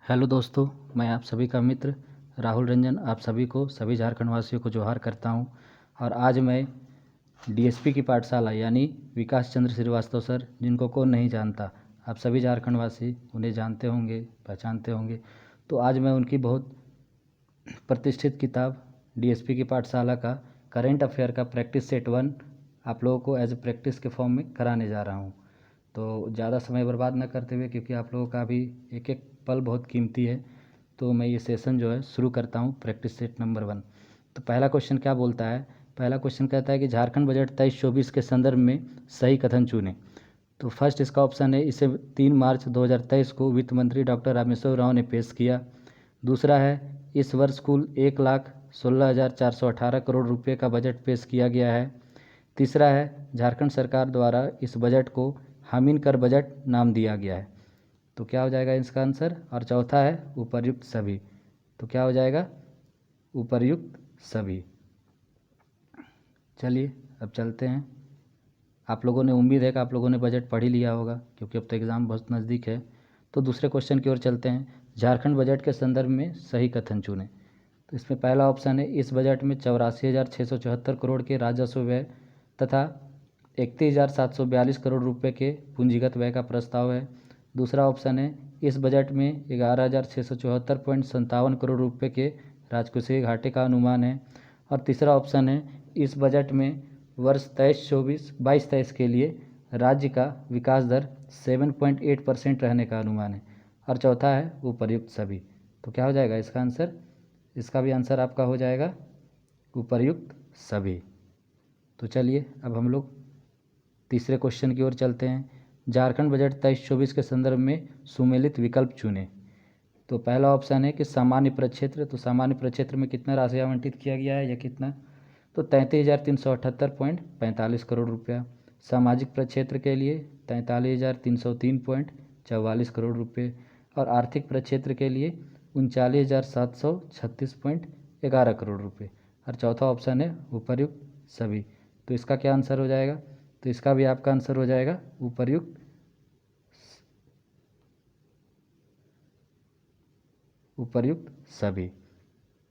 Hello दोस्तों, मैं आप सभी का मित्र राहुल रंजन आप सभी को सभी झारखंड वासियों को जोहार करता हूं। और आज मैं डीएसपी की पाठशाला यानी विकास चंद्र श्रीवास्तव सर, जिनको कौन नहीं जानता, आप सभी झारखंड वासी उन्हें जानते होंगे, पहचानते होंगे। तो आज मैं उनकी बहुत प्रतिष्ठित किताब डीएसपी की पाठशाला का करेंट अफेयर का प्रैक्टिस सेट 1 आप लोगों को एज ए प्रैक्टिस के फॉर्म में कराने जा रहा हूँ। तो ज़्यादा समय बर्बाद न करते हुए, क्योंकि आप लोगों का भी एक एक पल बहुत कीमती है, तो मैं ये सेशन जो है शुरू करता हूँ प्रैक्टिस सेट नंबर 1। तो पहला क्वेश्चन क्या बोलता है? पहला क्वेश्चन कहता है कि झारखंड बजट 23-24 के संदर्भ में सही कथन चुनें। तो फर्स्ट इसका ऑप्शन है, इसे 3 मार्च 2023 को वित्त मंत्री डॉक्टर रामेश्वर राव ने पेश किया। दूसरा है, इस वर्ष कुल 1,16,418 करोड़ रुपए का बजट पेश किया गया है। तीसरा है, झारखंड सरकार द्वारा इस बजट को हामिन कर बजट नाम दिया गया है। तो क्या हो जाएगा इसका आंसर? और चौथा है उपर्युक्त सभी। तो क्या हो जाएगा? उपर्युक्त सभी। चलिए अब चलते हैं। आप लोगों ने, उम्मीद है कि आप लोगों ने बजट पढ़ ही लिया होगा, क्योंकि अब तो एग्ज़ाम बहुत नज़दीक है। तो दूसरे क्वेश्चन की ओर चलते हैं। झारखंड बजट के संदर्भ में सही कथन चुनें। तो इसमें पहला ऑप्शन है, इस बजट में 84,674 करोड़ के राजस्व व्यय तथा 31,742 करोड़ रुपए के पूंजीगत व्यय का प्रस्ताव है। दूसरा ऑप्शन है, इस बजट में 11,674.57 करोड़ रुपए के राजकोषीय घाटे का अनुमान है। और तीसरा ऑप्शन है, इस बजट में वर्ष 22-23 के लिए राज्य का विकास दर 7.8% रहने का अनुमान है। और चौथा है उपर्युक्त सभी। तो क्या हो जाएगा इसका आंसर? इसका भी आंसर आपका हो जाएगा उपर्युक्त सभी। तो चलिए अब हम लोग तीसरे क्वेश्चन की ओर चलते हैं। झारखंड बजट 23-24 के संदर्भ में सुमेलित विकल्प चुनें। तो पहला ऑप्शन है कि सामान्य प्रक्षेत्र। तो सामान्य प्रक्षेत्र में कितना राशि आवंटित किया गया है या कितना? तो 33,378.45 करोड़ रुपया। सामाजिक प्रक्षेत्र के लिए 43,303.44 करोड़ रुपये। और आर्थिक प्रक्षेत्र के लिए 39,736.11 करोड़ रुपये। और चौथा ऑप्शन है उपर्युक्त सभी। तो इसका क्या आंसर हो जाएगा? तो इसका भी आपका आंसर हो जाएगा उपर्युक्त सभी।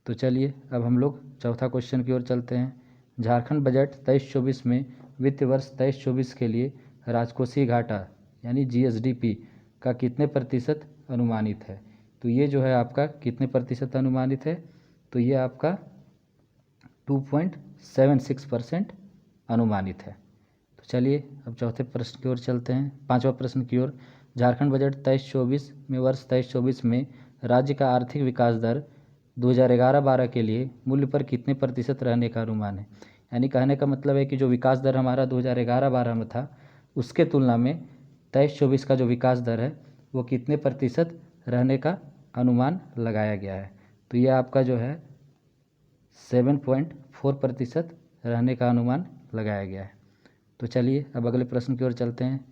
तो चलिए अब हम लोग चौथा क्वेश्चन की ओर चलते हैं। झारखंड बजट 23-24 में वित्त वर्ष 23-24 के लिए राजकोषीय घाटा यानी जीएसडीपी का कितने प्रतिशत अनुमानित है? तो ये जो है आपका कितने प्रतिशत अनुमानित है? तो ये आपका 2.76% अनुमानित है। तो चलिए अब चौथे प्रश्न की ओर चलते हैं, पांचवा प्रश्न की ओर। झारखंड बजट 23-24 में वर्ष 23-24 में राज्य का आर्थिक विकास दर 2011-12 के लिए मूल्य पर कितने प्रतिशत रहने का अनुमान है? यानी कहने का मतलब है कि जो विकास दर हमारा 2011-12 में था, उसके तुलना में 23-24 का जो विकास दर है वो कितने प्रतिशत रहने का अनुमान लगाया गया है? तो ये आपका जो है 7.4% रहने का अनुमान लगाया गया है। तो चलिए अब अगले प्रश्न की ओर चलते हैं।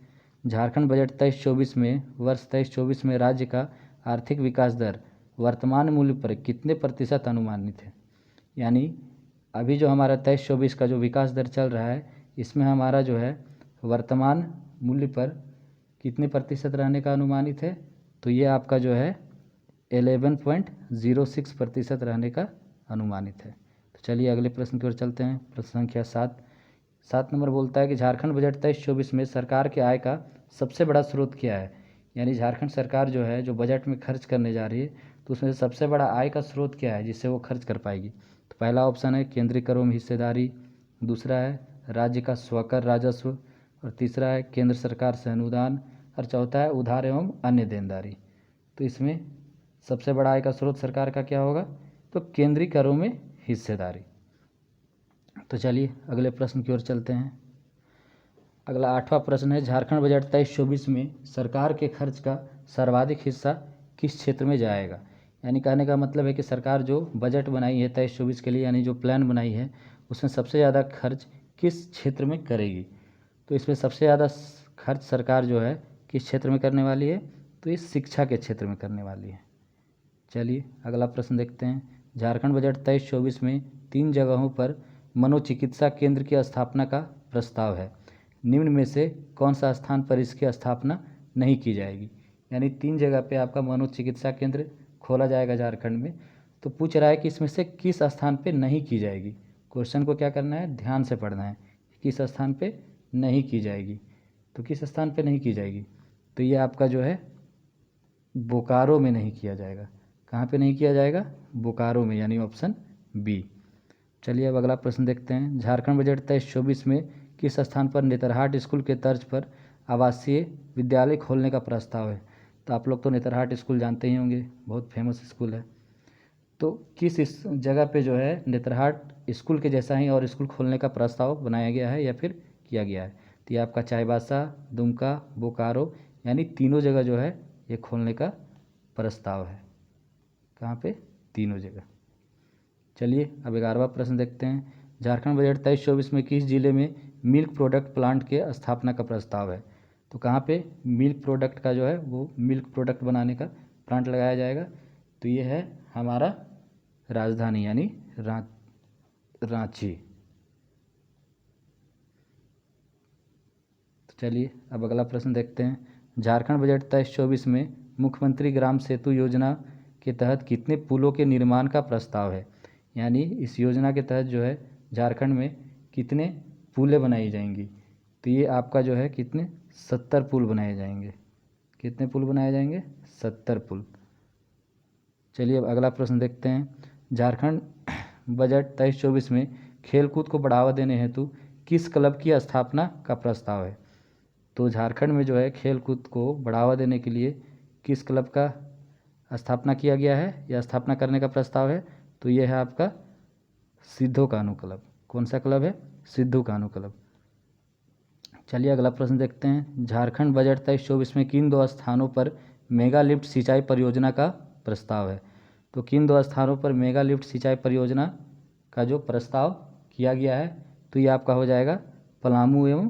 झारखंड बजट 23-24 में वर्ष 23-24 में राज्य का आर्थिक विकास दर वर्तमान मूल्य पर कितने प्रतिशत अनुमानित है? यानी अभी जो हमारा 23-24 का जो विकास दर चल रहा है, इसमें हमारा जो है वर्तमान मूल्य पर कितने प्रतिशत रहने का अनुमानित है? तो ये आपका जो है 11.06% रहने का अनुमानित है। तो चलिए अगले प्रश्न की ओर चलते हैं। प्रश्न संख्या 7 नंबर बोलता है कि झारखंड बजट 23-24 में सरकार के आय का सबसे बड़ा स्रोत क्या है? यानी झारखंड सरकार जो है, जो बजट में खर्च करने जा रही है, तो उसमें से सबसे बड़ा आय का स्रोत क्या है जिससे वो खर्च कर पाएगी? तो पहला ऑप्शन है केंद्रीय करों में हिस्सेदारी। दूसरा है राज्य का स्वकर राजस्व। और तीसरा है केंद्र सरकार से अनुदान। और चौथा है उधार एवं अन्य देनदारी। तो इसमें सबसे बड़ा आय का स्रोत सरकार का क्या होगा? तो केंद्रीय करों में हिस्सेदारी। तो चलिए अगले प्रश्न की ओर चलते हैं। अगला 8वां प्रश्न है, झारखंड बजट 23-24 में सरकार के खर्च का सर्वाधिक हिस्सा किस क्षेत्र में जाएगा? यानी कहने का मतलब है कि सरकार जो बजट बनाई है 23-24 के लिए, यानी जो प्लान बनाई है, उसमें सबसे ज़्यादा खर्च किस क्षेत्र में करेगी? तो इसमें सबसे ज़्यादा खर्च सरकार जो है किस क्षेत्र में करने वाली है? तो इस शिक्षा के क्षेत्र में करने वाली है। चलिए अगला प्रश्न देखते हैं। झारखंड बजट 23-24 में 3 जगहों पर मनोचिकित्सा केंद्र की स्थापना का प्रस्ताव है। निम्न में से कौन सा स्थान पर इसकी स्थापना नहीं की जाएगी? यानी 3 जगह पे आपका मनोचिकित्सा केंद्र खोला जाएगा झारखंड में। तो पूछ रहा है कि इसमें से किस स्थान पे नहीं की जाएगी। क्वेश्चन को क्या करना है, ध्यान से पढ़ना है, किस स्थान पे नहीं की जाएगी। तो किस स्थान पे नहीं की जाएगी, तो ये आपका जो है बोकारो में नहीं किया जाएगा। कहाँ पे नहीं किया जाएगा, बोकारो में, यानी ऑप्शन बी। चलिए अब अगला प्रश्न देखते हैं। झारखंड बजट 23-24 में किस स्थान पर नेतरहाट स्कूल के तर्ज पर आवासीय विद्यालय खोलने का प्रस्ताव है। तो आप लोग तो नेतरहाट स्कूल जानते ही होंगे, बहुत फेमस स्कूल है। तो किस इस जगह पे जो है नेतरहाट स्कूल के जैसा ही और स्कूल खोलने का प्रस्ताव बनाया गया है या फिर किया गया है। तो ये आपका चाईबासा, दुमका, बोकारो, यानी तीनों जगह जो है ये खोलने का प्रस्ताव है। कहाँ पे, तीनों जगह। चलिए अब 11वां प्रश्न देखते हैं। झारखंड बजट 23-24 में किस जिले में मिल्क प्रोडक्ट प्लांट के स्थापना का प्रस्ताव है। तो कहाँ पे मिल्क प्रोडक्ट का जो है वो मिल्क प्रोडक्ट बनाने का प्लांट लगाया जाएगा। तो ये है हमारा राजधानी यानी रांची। तो चलिए अब अगला प्रश्न देखते हैं। झारखंड बजट 23-24 में मुख्यमंत्री ग्राम सेतु योजना के तहत कितने पुलों के निर्माण का प्रस्ताव है। यानी इस योजना के तहत जो है झारखंड में कितने पुलें बनाई जाएंगी। तो ये आपका जो है कितने, 70 पुल बनाए जाएंगे। कितने पुल बनाए जाएंगे, 70 पुल। चलिए अब अगला प्रश्न देखते हैं। झारखंड बजट 23-24 में खेलकूद को बढ़ावा देने हेतु किस क्लब की स्थापना का प्रस्ताव है। तो झारखंड में जो है खेलकूद को बढ़ावा देने के लिए किस क्लब का स्थापना किया गया है या स्थापना करने का प्रस्ताव है। तो ये है आपका सिद्धू कान्हू क्लब। कौन सा क्लब है, सिद्धू कान्हू क्लब। चलिए अगला प्रश्न देखते हैं। झारखंड बजट 23-24 में किन 2 स्थानों पर मेगा लिफ्ट सिंचाई परियोजना का प्रस्ताव है। तो किन 2 स्थानों पर मेगा लिफ्ट सिंचाई परियोजना का जो प्रस्ताव किया गया है, तो ये आपका हो जाएगा पलामू एवं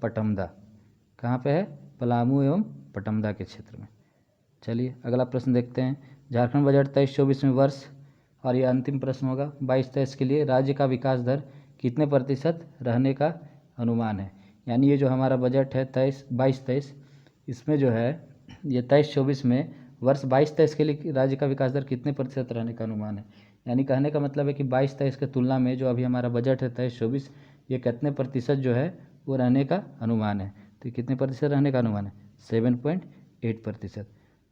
पटमदा। कहाँ पे है, पलामू एवं पटमदा के क्षेत्र में। चलिए अगला प्रश्न देखते हैं। झारखंड बजट 23-24 में वर्ष, और ये अंतिम प्रश्न होगा 22-23 के लिए, राज्य का विकास दर कितने प्रतिशत रहने का अनुमान है। यानी ये जो हमारा बजट है 22-23, इसमें जो है ये 23-24 में वर्ष 22-23 के लिए राज्य का विकास दर कितने प्रतिशत रहने का अनुमान है। यानी कहने का मतलब है कि 22-23 के तुलना में जो अभी हमारा बजट है 23-24, ये कितने प्रतिशत जो है वो रहने का अनुमान है। तो कितने प्रतिशत रहने का अनुमान है, 7.8%।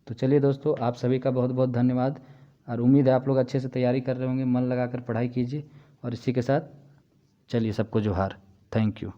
तो चलिए दोस्तों, आप सभी का बहुत बहुत धन्यवाद, और उम्मीद है आप लोग अच्छे से तैयारी कर रहे होंगे, मन लगाकर पढ़ाई कीजिए। और इसी के साथ चलिए सबको जोहार, थैंक यू।